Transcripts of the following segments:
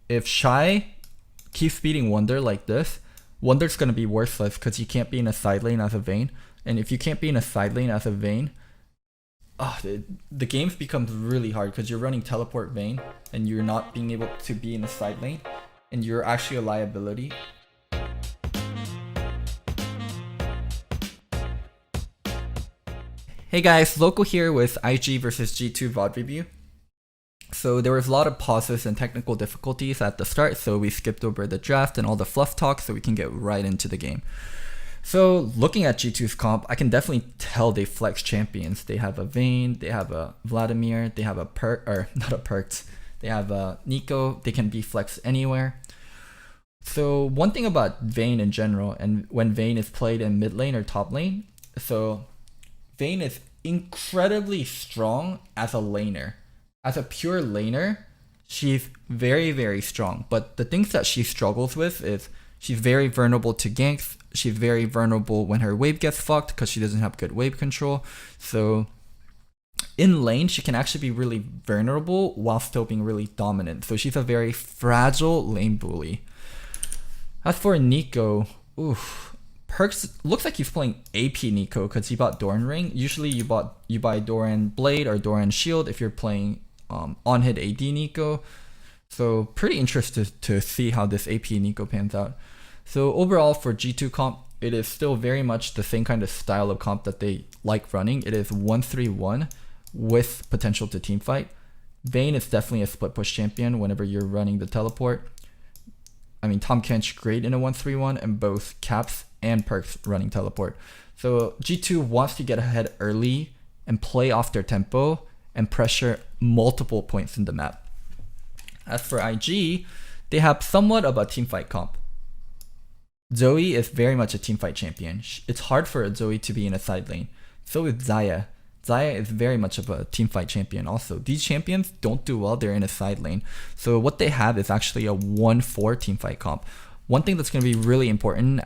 if Shy keeps beating Wonder like this, Wonder's going to be worthless because he can't be in a side lane as a Vayne. And if you can't be in a side lane as a Vayne, the games becomes really hard because you're running teleport Vayne and you're not being able to be in a side lane and you're actually a liability. Hey guys, Loco here with IG versus G2 VOD review. So there was a lot of pauses and technical difficulties at the start, so we skipped over the draft and all the fluff talk so we can get right into the game. So looking at G2's comp, I can definitely tell they flex champions. They have a Vayne, they have a Vladimir, they have a they have a Nico, they can be flexed anywhere. So one thing about Vayne in general, and when Vayne is played in mid lane or top lane, so Vayne is incredibly strong as a laner. As a pure laner, she's very, very strong. But the things that she struggles with is she's very vulnerable to ganks. She's very vulnerable when her wave gets fucked because she doesn't have good wave control. So in lane, she can actually be really vulnerable while still being really dominant. So she's a very fragile lane bully. As for Nico, Perks looks like he's playing AP Nico because he bought Doran Ring. Usually you buy Doran Blade or Doran Shield if you're playing on hit AD Nico. So pretty interested to see how this AP Nico pans out. So overall for G2 comp, it is still very much the same kind of style of comp that they like running. It is 1-3-1 with potential to team fight. Vayne is definitely a split push champion whenever you're running the teleport. I mean, Tahm Kench great in a 1-3-1 and both Caps and Perks running teleport. So G2 wants to get ahead early and play off their tempo and pressure multiple points in the map. As for IG, they have somewhat of a teamfight comp. Zoe is very much a teamfight champion. It's hard for a Zoe to be in a side lane. So is Xayah. Xayah is very much of a teamfight champion also. These champions don't do well, they're in a side lane. So what they have is actually a 1-4 teamfight comp. One thing that's going to be really important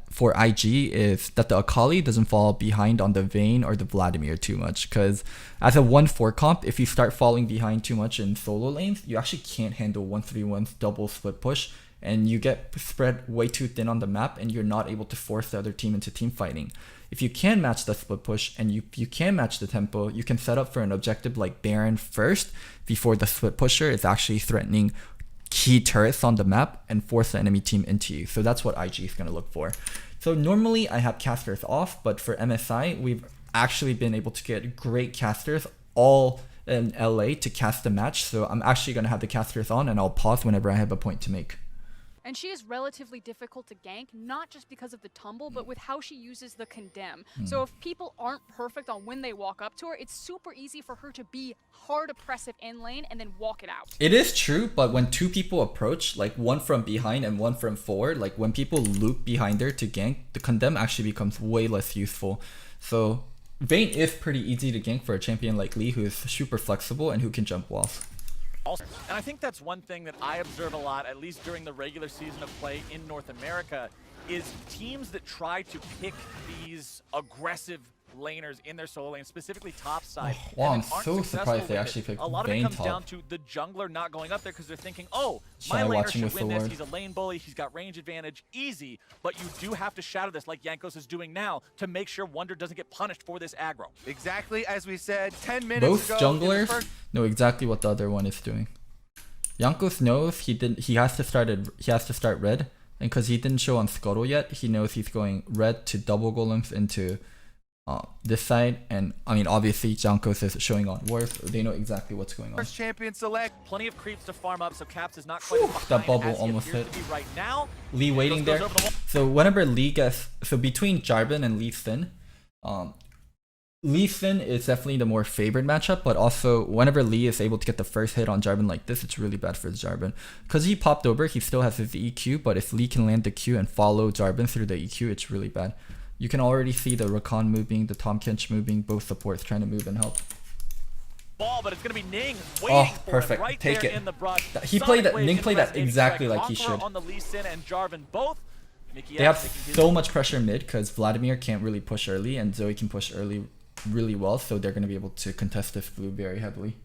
for IG is that the Akali doesn't fall behind on the Vayne or the Vladimir too much. Because as a 1-4 comp, if you start falling behind too much in solo lanes, you actually can't handle 1-3-1's double split push. And you get spread way too thin on the map and you're not able to force the other team into team fighting. If you can match the split push and you can match the tempo, you can set up for an objective like Baron first before the split pusher is actually threatening key turrets on the map and force the enemy team into you. So that's what IG is going to look for. So normally I have casters off, but for MSI, we've actually been able to get great casters all in LA to cast the match. So I'm actually going to have the casters on and I'll pause whenever I have a point to make. And she is relatively difficult to gank, not just because of the tumble, but with how she uses the condemn. So if people aren't perfect on when they walk up to her, it's super easy for her to be hard oppressive in lane and then walk it out. It is true, but when two people approach, like one from behind and one from forward, like when people loop behind her to gank, the condemn actually becomes way less useful. So Vayne is pretty easy to gank for a champion like Lee, who is super flexible and who can jump walls. And I think that's one thing that I observe a lot, at least during the regular season of play in North America, is teams that try to pick these aggressive laners in their solo lane, specifically top side. Wow, I'm so surprised they actually picked Vayne top. A lot of it comes down to the jungler not going up there because they're thinking, oh, my laner should win this. He's a lane bully. He's got range advantage. Easy. But you do have to shadow this like Jankos is doing now to make sure Wonder doesn't get punished for this aggro. Exactly as we said 10 minutes Both ago. Both junglers know exactly what the other one is doing. Jankos knows he has to start red, and because he didn't show on Scuttle yet, he knows he's going red to double golems into this side, and I mean obviously Jankos is showing on Worth. They know exactly what's going on. First champion select. Plenty of creeps to farm up, so Caps is not quite that bubble almost hit. Right now. Lee waiting there. So whenever Lee gets between Jarvan and Lee Sin, Lee Sin is definitely the more favored matchup, but also whenever Lee is able to get the first hit on Jarvan like this, it's really bad for Jarvan. Because he popped over, he still has his EQ, but if Lee can land the Q and follow Jarvan through the EQ, it's really bad. You can already see the Rakan moving, the Tahm Kench moving, both supports trying to move and help. Ball, but it's going to be Ning waiting for perfect. Right Take there it. In the brush. He played that. Ning played that exactly like he should. On the Lee Sin and Jarvan both. They have so much pressure mid because Vladimir can't really push early and Zoe can push early really well, so they're going to be able to contest this blue very heavily.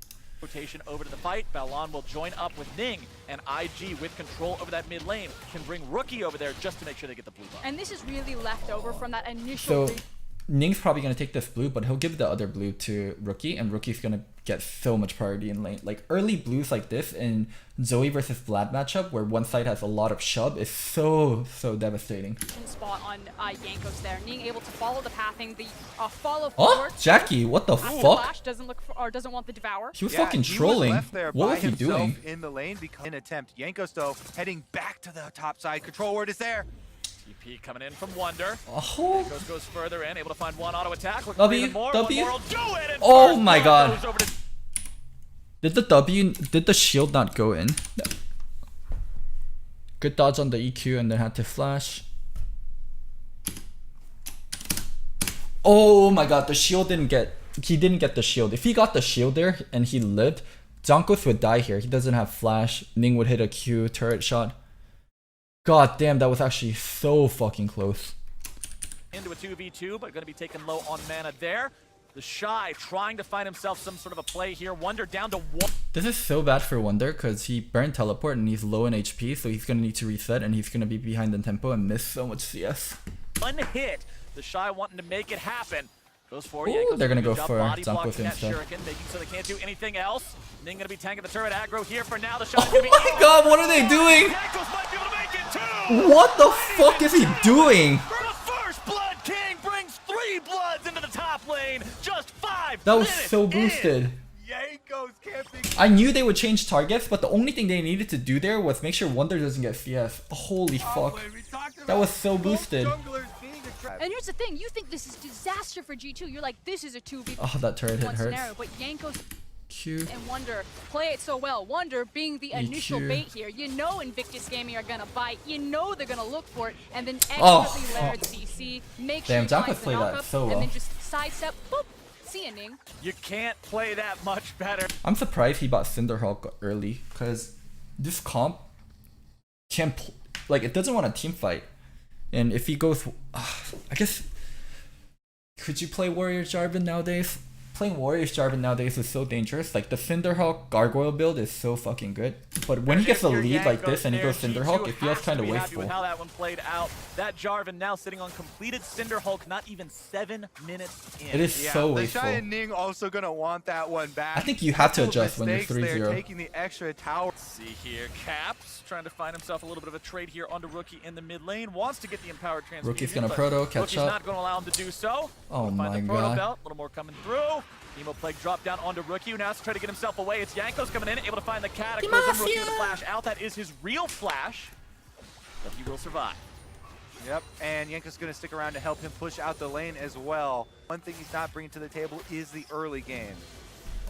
rotation over to the fight. Balon will join up with Ning, and IG with control over that mid lane can bring Rookie over there just to make sure they get the blue buff. And this is really left over from that initial. So Ning's probably gonna take this blue, but he'll give the other blue to Rookie, and Rookie's gonna get so much priority in lane. Like early blues like this in Zoe versus Vlad matchup, where one side has a lot of shove, is so devastating. Spot on Jankos there. Ning able to follow the pathing, the follow Oh, forward. Jackie, what the After fuck? Flash doesn't look for, or doesn't want the devour. He was Yeah, fucking he was trolling. left there What by was he himself doing? in the lane because an attempt. Jankos though heading back to the top side. Control word is there. TP coming in from Wonder. Oh, Goes further in, able to find one auto attack. Looking W, for even more. W. One more will do it, and Oh first my blood God. goes over to did the shield not go in? No. Good dodge on the EQ and then had to flash. Oh my god, the shield didn't get, he didn't get the shield. If he got the shield there and he lived, Jankos would die here. He doesn't have flash. Ning would hit a Q turret shot. God damn, that was actually so fucking close. into a 2v2, but going to be taken low on mana there. The Shy trying to find himself some sort of a play here. Wonder down to 1. This is so bad for Wonder because he burned teleport and he's low in HP, so he's gonna need to reset and he's gonna be behind the tempo and miss so much CS. One hit. The Shy wanting to make it happen. Goes for Ooh, Jankos. they're gonna Good go job for body Jankos blocking that instead. Shuriken, making so they can't do anything else. Ning gonna be tanking the turret aggro here for now. The Shy Oh gonna be my god, what are they doing? Jankos might be able to make it too. What the fuck is he doing? For the first Blood King brings 3 bloods into the top lane. Just 5 That was minutes so in. boosted. Jankos camping. I knew they would change targets, but the only thing they needed to do there was make sure Wonder doesn't get CS. Holy fuck. That was so boosted. And here's the thing, you think this is disaster for G2. You're like, this is a 2v1 Oh, that turret hit hurts. scenario, but Jankos Q. and Wonder play it so well. Wonder being the initial EQ. bait here. You know Invictus Gaming are gonna bite. You know they're gonna look for it, and then Oh. expertly layered CC. Make Damn, sure Jankos he finds the played that knockup, so well. and then just sidestep. Boop. See ya, Ning. You can't play that much better. I'm surprised he bought Cinderhawk early because this comp can't like it doesn't want a team fight, and if he goes, I guess could you play Warrior Jarvan nowadays? Playing Warrior Jarvan nowadays is so dangerous. Like the Cinderhawk Gargoyle build is so fucking good, but when he gets a Your lead like Jankos this and he there, goes Cinderhawk, G2 it feels has kind to of be happy with wasteful. how that one played out. That Jarvan now sitting on completed Cinderhulk, not even 7 minutes in. It is Yeah, so the wasteful. Shy and Ning also gonna want that one back. I think you have to Couple adjust when you're mistakes there, 3-0. taking the extra tower. See here, Caps trying to find himself a little bit of a trade here onto Rookie in the mid lane. Wants to get the empowered transfusion. Rookie's gonna but proto, catch Rookie's up. not going to allow him to do so. Oh Find my the proto god. belt, a little more coming through. Emo Plague drop down onto Rookie, who now has to try to get himself away. It's Jankos coming in, able to find the Cataclysm. Rookie with the flash out. That is his real flash, but he will survive. Yep, and Jankos gonna stick around to help him push out the lane as well. One thing he's not bringing to the table is the early game.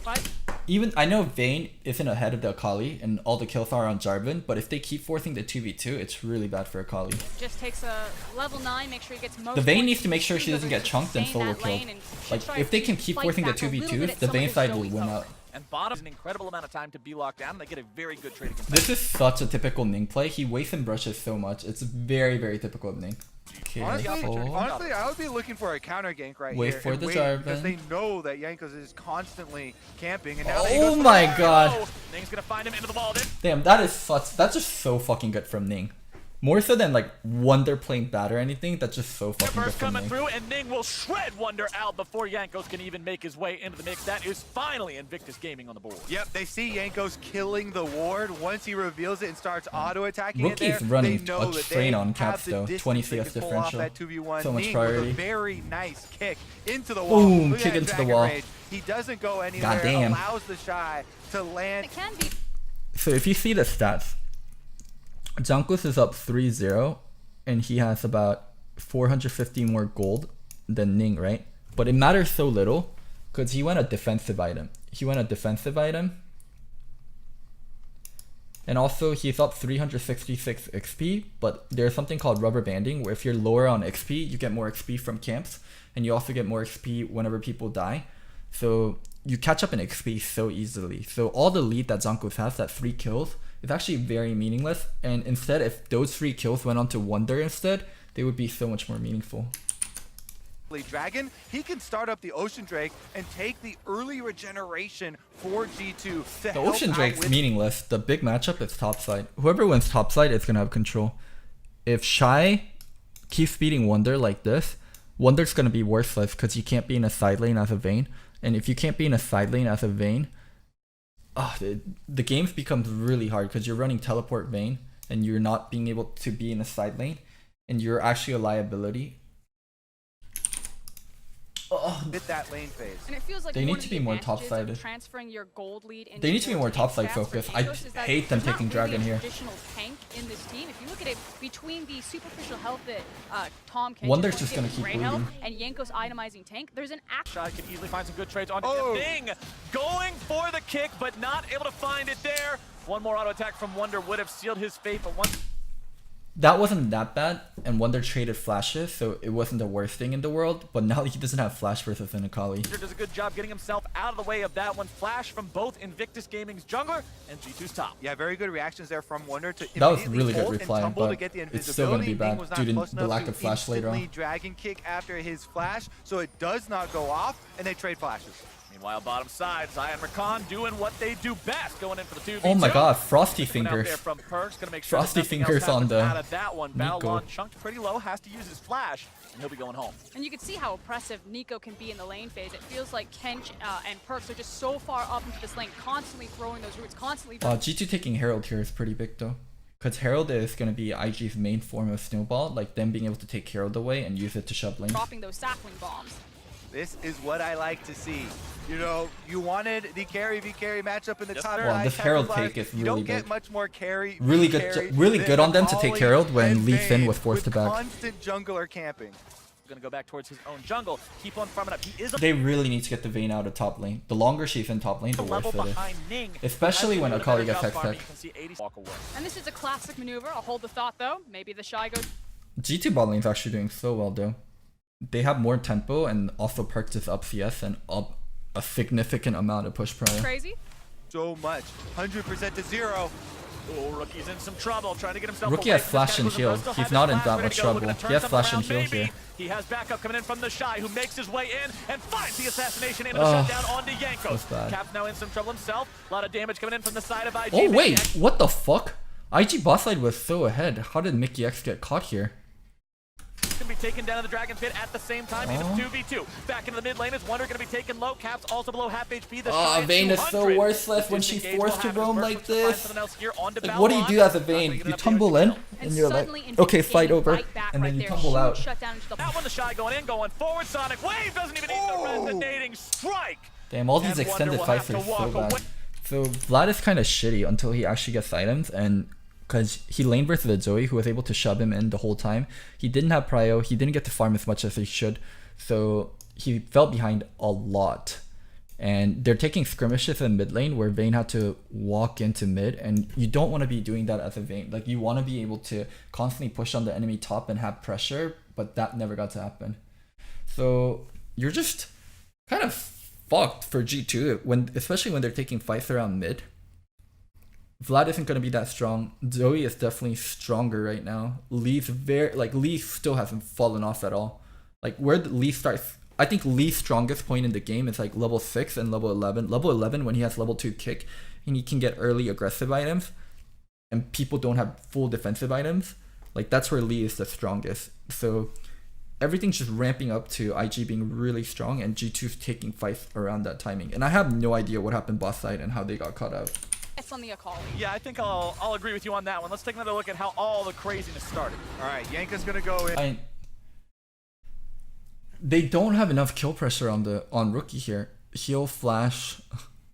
But Even I know Vayne isn't ahead of the Akali and all the kills are on Jarvan, but if they keep forcing the 2v2, it's really bad for Akali. just takes a level 9, make sure he gets most The Vayne points needs to make in sure the she doesn't get sustain chunked and solo that killed. lane and Like try if they to can keep fight forcing the back a little bit 2v2s, at the some of Vayne his side Zoe will win cover. out. And bottom is an incredible amount of time to be locked down, and they get a very good trade against This is such a typical Ning play. He wastes and brushes so much. It's very typical of Ning. Okay, Honestly, I would be looking for a counter gank right Wait here. for and the wait, because Jarvan. they know that Jankos is constantly camping, and now that he goes Oh for my the- god. Oh, Ning's going to find him into the wall. Damn, that's just so fucking good from Ning. More so than like Wonder playing bad or anything, that's just so fucking good Burst from coming Ning. through, and Ning will shred Wonder out before Jankos can even make his way into the mix. That is finally Invictus Gaming on the board. Yep, they see Jankos killing the ward. Once he reveals it and starts auto-attacking it Rookie's there, running they know a that train they on have Caps the though. distance 20 they CS can pull off differential. that 2v1. So much Ning priority. with a very nice kick into the wall. Boom, Look at kick that into the Dragon wall. Rage. He doesn't go anywhere. Goddamn. Allows the Shy to land. It can be. So if you see the stats, Jankos is up 3-0 and he has about 450 more gold than Ning, right? But it matters so little because he went a defensive item. And also he's up 366 XP, but there's something called rubber banding where if you're lower on XP, you get more XP from camps and you also get more XP whenever people die. So you catch up in XP so easily. So all the lead that Jankos has, that 3 kills, is actually very meaningless. And instead, if those 3 kills went on to Wonder instead, they would be so much more meaningful. Dragon, he can start up the Ocean Drake and take the early regeneration for G2. The Ocean Drake's meaningless. The big matchup is topside. Whoever wins topside is gonna have control. If Shy keeps beating Wonder like this, Wonder's gonna be worthless because you can't be in a side lane as a Vayne. And if you can't be in a side lane as a Vayne, the games becomes really hard because you're running teleport Vayne and you're not being able to be in a side lane and you're actually a liability. Hit that lane phase. And it feels like They need one to of be the more advantages of topsided. transferring your gold lead into They need to be your more tank topside stats for focused. I Nikos is that hate them there's not taking really Dragon a here. traditional tank in this team. If you look at it, between the superficial health that Tom can Wonder's just gonna keep health bleeding. and Yanko's itemizing tank, there's an Shy can easily find some good trades onto Oh. Ning. Going for the kick, but not able to find it there. One more auto attack from Wonder would have sealed his fate, but once That wasn't that bad, and Wonder traded flashes, so it wasn't the worst thing in the world, but now he doesn't have flash versus an Akali. does a good job getting himself out of the way of that one. Flash from both Invictus Gaming's jungler and G2's top. Yeah, very good reactions there from Wonder to That was immediately really good ult and reply, tumble to but get the it's still gonna be invisibility. Ning bad was not due to close the enough lack to of flash later on. instantly Dragon kick after his flash, so it does not go off, and they trade flashes. Meanwhile, bottom side, Zion Rakan doing what they do best, going in for the 2v2. Oh my god, Frosty Coming out Fingers. there from Perks, gonna make sure Frosty that nothing else Fingers on happens the out of that one. Nico. Balon chunked pretty low, has to use his flash, and he'll be going home. And you can see how oppressive Nico can be in the lane phase. It feels like Kench and Perks are just so far up into this lane, constantly throwing those roots, constantly G2 taking Herald here is pretty big though. Because Herald is going to be IG's main form of Snowball, like them being able to take Herald away and use it to shove lanes. dropping those sapling bombs. This is what I like to see. You know, you wanted the carry v carry matchup in the Yes, top sir. Well, side. this Herald Templars, take is you really don't get big. much more carry. Really v good, carry really than good on them to take Akali Herald when and Lee Sin Vayne was forced to with back. constant jungler camping. Gonna go back towards his own jungle, keep on farming up. He is a They really need to get the Vayne out of top lane. The longer she's in top lane, the worse level it is. behind Ning. Especially when As he Akali did a gets better job farming, hextech. you can see 80 walk away. And this is a classic maneuver. I'll hold the thought though. Maybe the Shy goes G2 bot lane's actually doing so well though. They have more tempo and also Perks is up CS and up a significant amount of push prior. crazy. So much. 100% to 0. Oh, Rookie's in some trouble, trying to get himself Rookie away has from this flash guy and who's heal. still He's has not his in flash that ready much to go, looking trouble. to turn He has something flash and around, heal maybe. here. He has backup coming in from the Shy, who makes his way in and finds the assassination and the shutdown onto That's Yankos. bad. Cap's now in some trouble himself. A lot of damage coming in from the side of IG. Oh Mickey wait, X what the fuck? IG bot side was so ahead. How did Mickey X get caught here? gonna be taken down in the Dragon Pit at the same time. He's a 2v2. Back into the mid lane is Wonder gonna be taken low. Cap's also below half HP. The Shy at Vayne is so 200. worthless when she's Disengage forced to will happen. roam Merc like looks to find this. something else here onto Like, what do you Balon. do as a Not Vayne? bringing it You up tumble there in, to kill. and you're like, suddenly Invictus okay, fight Gaming over, fight back and right then you there. tumble Huge out. shutdown into the That one, the Shy going in, going forward. Sonic Wave doesn't even need the resonating strike. Damn, all these And extended Wonder will fights have are to walk so bad. away. So Vlad is kind of shitty until he actually gets items, and because he lane versus the Zoe, who was able to shove him in the whole time. He didn't have prio, he didn't get to farm as much as he should, so he fell behind a lot. And they're taking skirmishes in mid lane where Vayne had to walk into mid, and you don't want to be doing that as a Vayne. Like, you want to be able to constantly push on the enemy top and have pressure, but that never got to happen. So you're just kind of fucked for G2 when, especially when they're taking fights around mid. Vlad isn't going to be that strong. Zoe is definitely stronger right now. Lee's Lee still hasn't fallen off at all. Like, where Lee starts, I think Lee's strongest point in the game is like level 6 and level 11. Level 11 when he has level 2 kick and he can get early aggressive items and people don't have full defensive items. Like, that's where Lee is the strongest. So everything's just ramping up to IG being really strong and G2's taking fights around that timing. And I have no idea what happened boss side and how they got caught out. It's on the Akali. Yeah, I think I'll agree with you on that one. Let's take another look at how all the craziness started. All right, Yanka's gonna go in. They don't have enough kill pressure on Rookie here. He'll flash.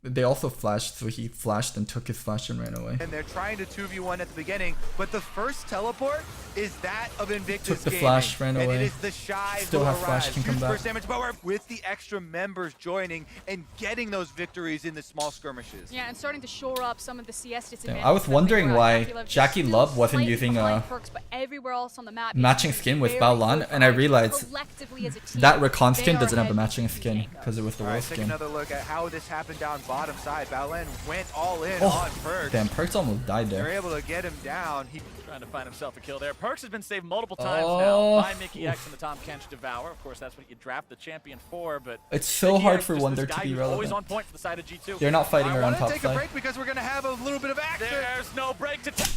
They also flashed, so he flashed and took his flash and ran away. And they're trying to 2v1 at the beginning, but the first teleport is that of Invictus Took the Gaming. flash, ran and away. it is the Shy Still who have flash, arrives. can come Huge back. burst damage, but we're with the extra members joining and getting those victories in the small skirmishes. Yeah, and starting to shore up some of the CS disadvantages. I was that they wondering were why at. Jackie Still Love wasn't slightly using behind a Perks, but everywhere else on the map, matching it's skin with very Baolan, close and I fight. realized Collectively as a team, that Recon they skin are doesn't have a ahead matching of skin Yanko. because it was the All world right, take skin. another look at how this happened down bottom side. Baolen went all in Oh, on Perks. damn, Perks almost died They're there. able to get him down. He Trying to find himself a kill there. Perks has been saved multiple times Oh. now by Mickey X and the Tom Kench Devour. Of course, that's what you draft the champion for, but It's so Mickey hard X, for just Wonder this to guy be who's relevant. always on point for the side of G2. They're not fighting I around want to top take a side. break because we're going to have a little bit of action. There's no break to take.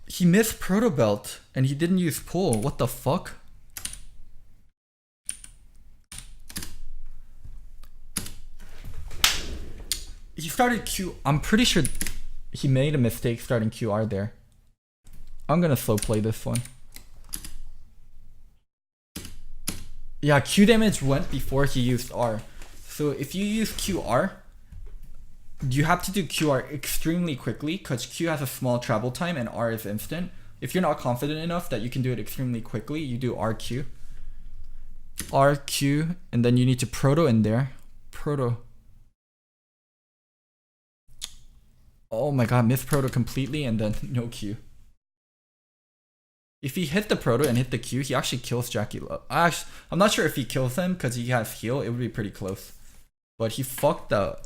He missed Proto Belt and he didn't use pull. What the fuck? He started Q. I'm pretty sure he made a mistake starting QR there. I'm gonna slow play this one. Yeah, Q damage went before he used R. So if you use QR, you have to do QR extremely quickly because Q has a small travel time and R is instant. If you're not confident enough that you can do it extremely quickly, you do RQ. RQ, and then you need to proto in there. Proto. Oh my god, missed proto completely and then no Q. If he hit the proto and hit the Q, he actually kills Jackie Love. I'm not sure if he kills him because he has heal. It would be pretty close. But he fucked the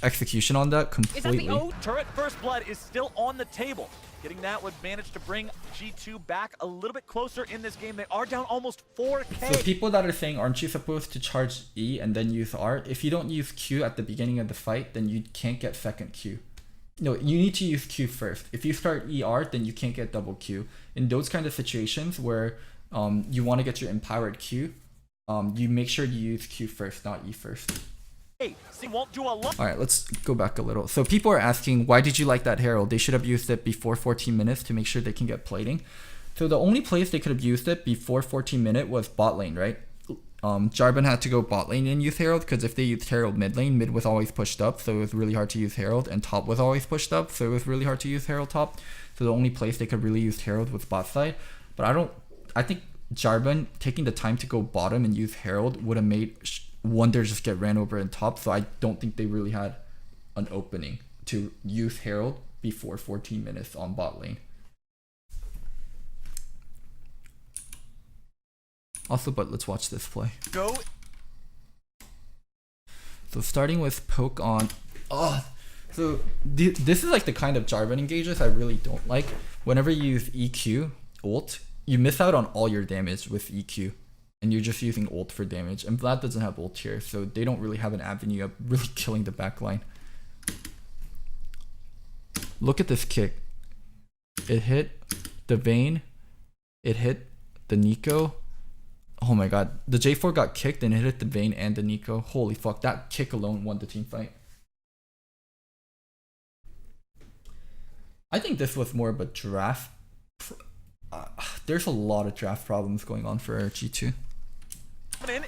execution on that Is that completely. the O? Turret First Blood is still on the table. Getting that would manage to bring G2 back a little bit closer in this game. They are down almost 4K. So people that are saying, aren't you supposed to charge E and then use R? If you don't use Q at the beginning of the fight, then you can't get second Q. No, you need to use Q first. If you start ER, then you can't get double Q. In those kind of situations where you want to get your empowered Q, you make sure you use Q first, not E first. He won't do a lot. Alright, let's go back a little. So people are asking, why did you like that Herald? They should have used it before 14 minutes to make sure they can get plating. So the only place they could have used it before 14 minute was bot lane, right? Jarvan had to go bot lane and use Herald because if they used Herald mid lane, mid was always pushed up, so it was really hard to use Herald, and top was always pushed up, so it was really hard to use Herald top. So the only place they could really use Herald was bot side. But I think Jarvan taking the time to go bottom and use Herald would have made Wonder just get ran over in top, so I don't think they really had an opening to use Herald before 14 minutes on bot lane. Also, but let's watch this play. go. So starting with poke on. Oh, so this is like the kind of Jarvan engages I really don't like. Whenever you use EQ ult, you miss out on all your damage with EQ, and you're just using ult for damage. And Vlad doesn't have ult here, so they don't really have an avenue of really killing the backline. Look at this kick. It hit the Vayne. It hit the Nico. Oh my god, the J4 got kicked and it hit the Vayne and the Nico. Holy fuck, that kick alone won the team fight. I think this was more of a draft. There's a lot of draft problems going on for G2.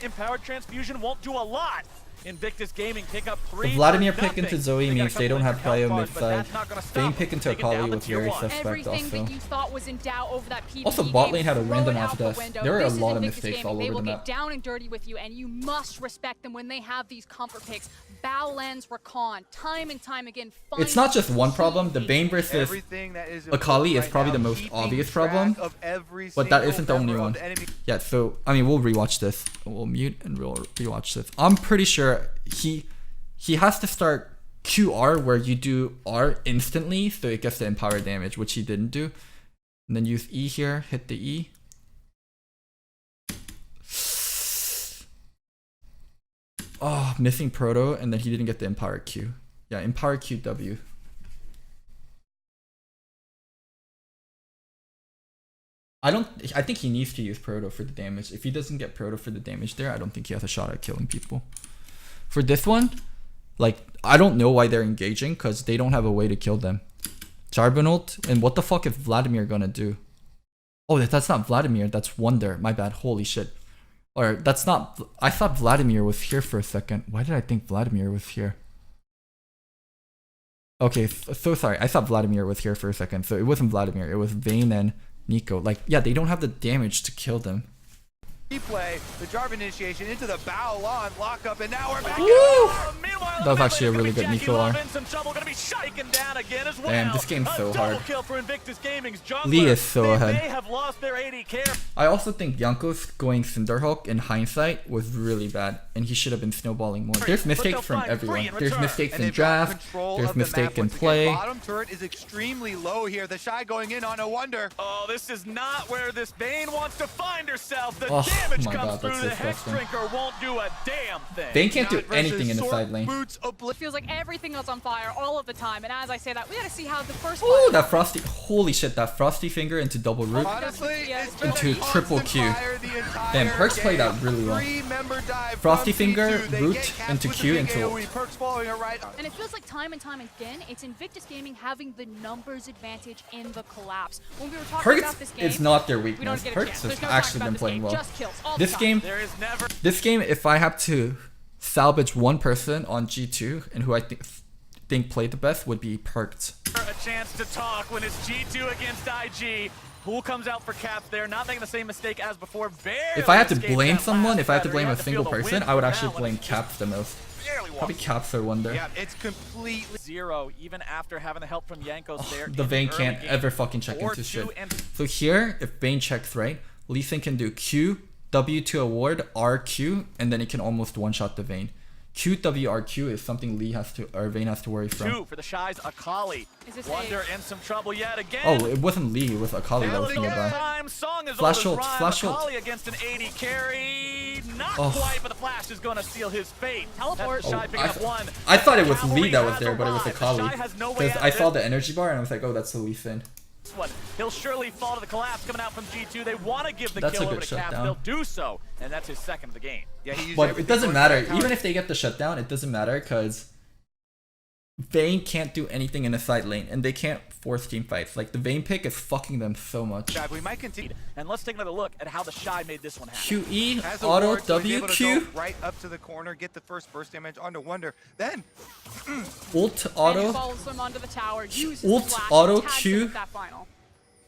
Empowered Transfusion won't do a lot. Invictus Gaming pick up 3. The Vladimir pick into Zoe means they don't have Cryo mid side. Vayne pick into Taking down Akali the was tier very one. suspect Everything also. that you thought was in doubt over that PvP Also, bot game, lane had a throw random it out alpha the death. window. There are a This is lot of Invictus mistakes Gaming. all They over will the get map. down and dirty with you, and you must respect them when they have these comfort picks. Baolen's Rakan, time and time again. It's not just one problem. The Vayne versus Everything that is Akali is right probably now, the most keeping obvious track problem, of every but that single isn't the only member of one. the enemy. Yeah, so I mean, we'll rewatch this. We'll mute and we'll rewatch this. I'm pretty sure he has to start QR where you do R instantly, so it gets the empower damage, which he didn't do. And then use E here, hit the E. Oh, missing Proto, and then he didn't get the empower Q. Yeah, empower QW. I think he needs to use Proto for the damage. If he doesn't get Proto for the damage there, I don't think he has a shot at killing people. For this one, like, I don't know why they're engaging, because they don't have a way to kill them. Jarvan ult, and what the fuck is Vladimir gonna do? Oh, that's not Vladimir, that's Wonder. My bad, holy shit. Or, that's not... I thought Vladimir was here for a second. Why did I think Vladimir was here? Okay, so sorry. I thought Vladimir was here for a second. So it wasn't Vladimir, it was Vayne and Nico. Like, yeah, they don't have the damage to kill them. Replay, the Jarvan initiation into the Baolon lockup, and now we're back. Meanwhile, That was actually a really good Nico R. Damn, this game's so hard. Lee Lee is so ahead. May have lost their AD carry. I also think Jankos going Cinderhawk in hindsight was really bad, and he should have been snowballing more. There's mistakes from everyone. There's mistakes in draft, there's mistakes in play. Bottom turret is extremely low here. The Shy going in on a Wonder. Oh, this is not where this Vayne wants to find herself. The Oh damage my comes God, through. that's The Hex disgusting. Drinker won't do a damn thing. Vayne can't do Not versus anything in the Sword side lane. Boots It feels like everything else on fire all of the time. And as I say that, we gotta see how the first Oh, one. that Frosty, holy shit, that Frosty finger into double root. Honestly, it's been Into a triple constant Q. fire the entire Damn, Perks played game. that really well. Three-member dive Frosty from finger, G2. They root, get capped into with the Q, big into AoE. Perks following it right. And it feels like time and time again, it's Invictus Gaming having the numbers advantage in the collapse. When we were talking about this Perks game, is not their we don't weakness. get a Perks chance. has There's no actually talking been about playing this game. well. Just kills all This the time. game, There is never this game, if I have to salvage one person on G2 and who I think played the best would be Perks. a chance to talk when it's G2 against IG. Pool comes out for caps there, not making the same mistake as before. If I had to blame someone, if I had to blame a single person, I would actually blame Caps the most. Probably Caps or Wonder. Yeah, it's completely Zero, even after having the help from Jankos there. The in Vayne early can't game. ever fucking check Or into shit. 2 and So here, if Vayne checks right, Lee Sin can do Q, W to a ward, RQ, and then he can almost one-shot the Vayne. Q, W, RQ is something Lee has to, or Vayne has to worry from. 2 for the Shies, Akali. Is this Wonder in some trouble yet again. Oh, it wasn't Lee, it was Akali that was nearby. Time song is Flash old ult, as rhyme. flash ult. Akali against an AD carry. Not Oh. quite, but the flash is going to seal his fate. Teleport. That's the Shy Oh, picking up one. I thought it was Cavalry Lee that was has there, but it was arrived. The Akali. Shy has no way Because out I of saw this. the energy bar and I was like, oh, that's the Lee Sin. One. He'll surely fall to the collapse coming out from G2. They want to give the That's a kill over good to Caps. shutdown. They'll do so, and that's his second of the game. yeah. He used But it everything doesn't for matter. his counter. Even if they get the shutdown, it doesn't matter because Vayne can't do anything in the side lane and they can't force team fights. Like the Vayne pick is fucking them so much. Yeah, we might continue. And let's take another look at how the Shy made this one happen. QE, Has a auto, ward, so he's W, able to Q, go right up to the corner, get the first burst damage onto Wonder. Then ult, And he auto, follows him onto the tower, uses Ult, the flash, auto, tags him Q. with that final.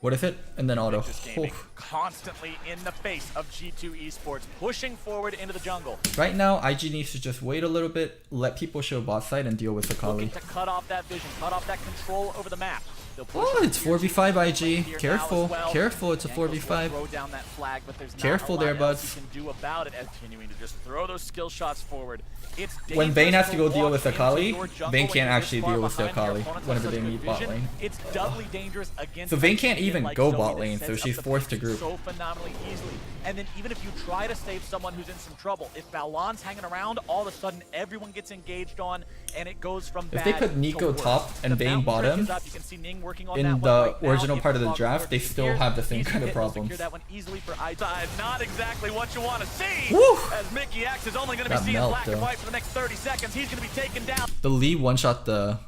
what is it? And then auto. Invictus Gaming Oh. constantly in the face of G2 Esports, pushing forward into the jungle. Right now, IG needs to just wait a little bit, let people show bot side and deal with Akali. Looking to cut off that vision, cut off that control over the map. They'll push Oh, it it's here 4v5 IG. here now as Careful, well. careful, it's a Jankos will 4v5. throw down that flag, but there's not Careful a lot there, else buds. you can do about it as continuing to just throw those skill shots forward. It's When Vayne has to dangerous go deal walk with into Akali, your jungle Vayne when can't you're actually this far deal with the behind, your Akali opponents have whenever such they good need bot vision. lane. It's doubly dangerous against So Vayne a can't team even like go Zoe bot that lane, so sets up she's the forced to pace group. so phenomenally easily. And then even if you try to save someone who's in some trouble, if Balon's hanging around, all of a sudden everyone gets engaged on, and it goes from If they bad put to Nico worse. top and The Vayne mountain trick bottom is up. You can see Ning working on in that one the right now. original If part of the Fog draft, Lord they is still here, have the same he's kind of hit, he'll problems. secure that one easily for I-Side. Not exactly what you want to see. Woo! As Mickey X is only going to be That seeing melt, black and though. white for the next 30 seconds. He's going to be taken down. The Lee one-shot the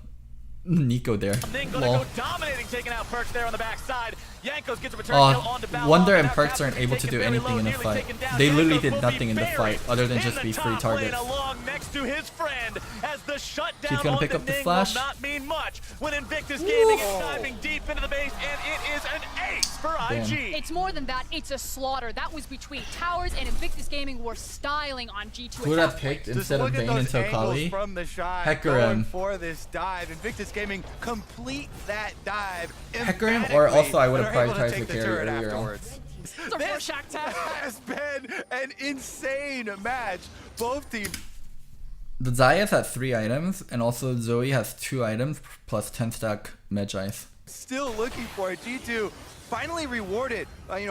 Nico there. Ning going to Lol. go dominating, taking out Perks there on the backside. Jankos gets a return kill onto Balon. Wonder and Now Perks Caps aren't is able to taken do very anything low, in a nearly fight. taken down. They literally Jankos did will nothing in the buried fight other than in just the be free top lane targets. along next to his friend as the shutdown He's gonna on pick the up the Ning flash. will not mean much when Invictus Gaming is diving deep into the base, and it is an ace for IG. It's more than that, it's a slaughter. That was between Towers and Invictus Gaming were styling on G2 Who would at have that point. picked just instead of look at Vayne those into angles Akali? from the Shy Hecarim. going for this dive. Invictus Gaming complete that dive. Hecarim, or also I would have emphatically, and are able to prioritized take the the carry turret earlier on. afterwards. It's a This Rorschach test. has been an insane match. Both teams. The Zayas had 3 items, and also Zoe has 2 items plus 10 stack Medjais. Still looking for it. G2 finally rewarded,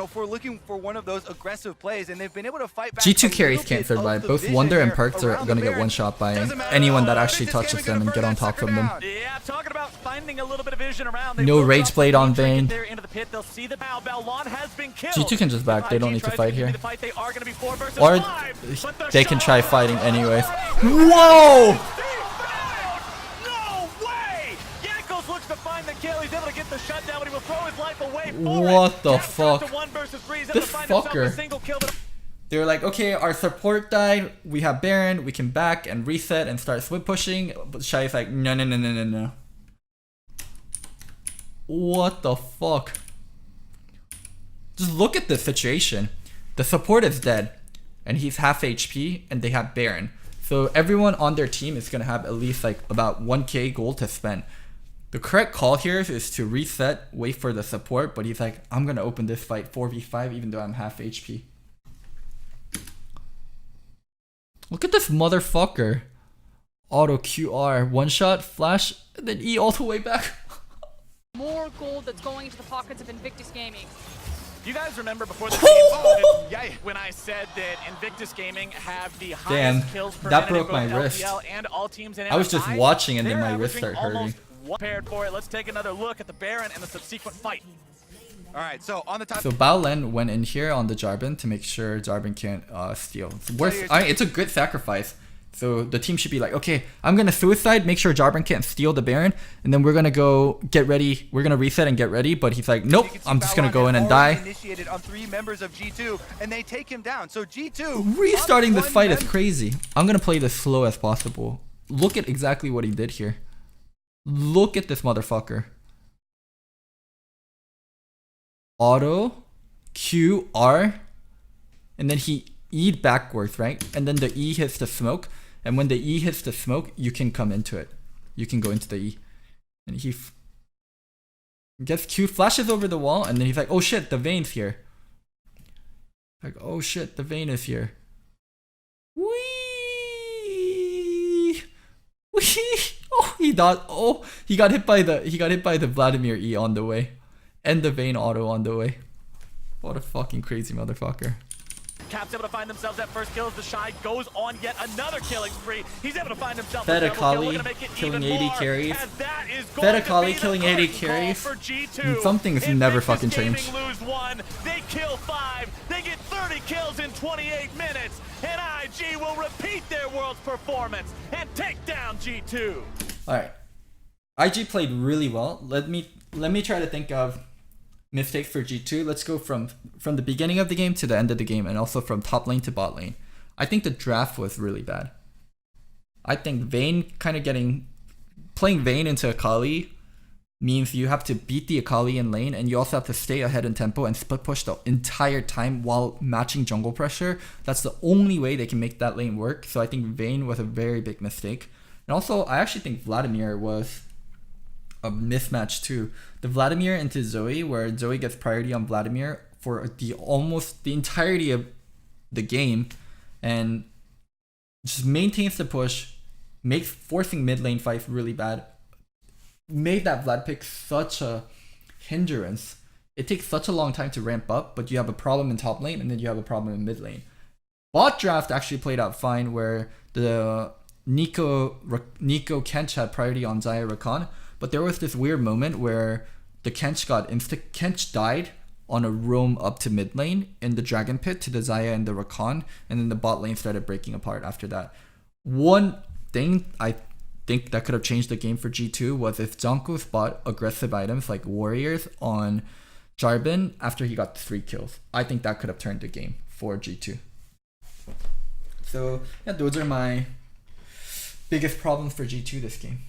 for looking for one of those aggressive plays, and they've been able to fight back. G2 a carries little can't bit of survive. the Both vision Wonder and here Perks are around gonna the get Baron. one shot by Doesn't matter. anyone that Oh, actually Invictus touches Gaming them and gonna get on burn that top from sucker them. down. Yeah, talking about finding a little bit of vision around. They No will Rage drop Blade the on trinket Vayne. there into the pit. They'll see the bow. Balon has been killed. G2 can just back. If They don't IG need to tries fight continue here. the fight, they are going to be 4 versus Or 5, but the they can shot try on fighting anyways. Whoa! Whoa! No way! Jankos looks to find the kill. He's able to get the shutdown, but he will throw his life away for What it. the Caps goes fuck? to 1 versus 3. He's able This to find himself a fucker. single kill, but They were like, okay, our support died. We have Baron. We can back and reset and start swip pushing. But Shy's like, no, no, no, no, no, no. What the fuck? Just look at the situation. the support is dead, and he's half HP, and they have Baron. So everyone on their team is gonna have at least like about 1k gold to spend. The correct call here is to reset, wait for the support, but he's like, I'm gonna open this fight 4v5 even though I'm half HP. Look at this motherfucker. Auto QR, one shot, flash, and then E all the way back. More gold that's going into the pockets of Invictus Gaming. You guys remember before the game when I said that Invictus Gaming have the highest kills per that minute broke my in both wrist. LPL and all teams in I was just MSI? watching and then They're my wrist averaging started hurting. almost prepared for it. Let's take another look at the Baron and the subsequent fight. All right, so on the top. So Bao Len went in here on the Jarbin to make sure Jarbin can't steal. It's a good sacrifice. So the team should be like, okay, I'm gonna suicide, make sure Jarbin can't steal the Baron, and then we're gonna go get ready. We're gonna reset and get ready. But he's like, nope, I'm just gonna go in and die. Initiated on 3 members of G2, and they take him down. So G2 Restarting this fight is crazy. I'm gonna play this slow as possible. Look at exactly what he did here. Look at this motherfucker. Auto, Q, R, and then he E'd backwards, right? And then the E hits the smoke. And when the E hits the smoke, you can come into it. You can go into the E. And he gets Q, flashes over the wall, and then he's like, oh shit, the Vayne's here. Like, oh shit, the Vayne is here. Whee! Whee! Oh, he got hit by the Vladimir E on the way. And the Vayne auto on the way. What a fucking crazy motherfucker. Cap's able to find themselves at first kills. The Shy goes on yet another killing spree. He's able to find himself Fed a double kill. We're Akali gonna make it killing even 80 more, carries. as that is going Fed to Akali be the killing 80 curtain call carries. for G2. Something's never fucking Gaming changed. lose 1, they kill 5, they get 30 kills in 28 minutes, and IG will repeat their world's performance and take down G2. Alright. IG played really well. Let me try to think of mistakes for G2. Let's go from the beginning of the game to the end of the game, and also from top lane to bot lane. I think the draft was really bad. I think Vayne playing Vayne into Akali means you have to beat the Akali in lane, and you also have to stay ahead in tempo and split push the entire time while matching jungle pressure. That's the only way they can make that lane work. So I think Vayne was a very big mistake. And also, I actually think Vladimir was a mismatch too. The Vladimir into Zoe, where Zoe gets priority on Vladimir for almost the entirety of the game, and just maintains the push, forcing mid lane fights really bad. Made that Vlad pick such a hindrance. It takes such a long time to ramp up, but you have a problem in top lane and then you have a problem in mid lane. Bot draft actually played out fine, where the Nico Kench had priority on Xayah Rakan, but there was this weird moment where the Kench died on a roam up to mid lane in the Dragon Pit to the Xayah and the Rakan, and then the bot lane started breaking apart after that. One thing I think that could have changed the game for G2 was if Zonko bought aggressive items like Warriors on Jarbin after he got 3 kills. I think that could have turned the game for G2. So yeah, those are my biggest problems for G2 this game.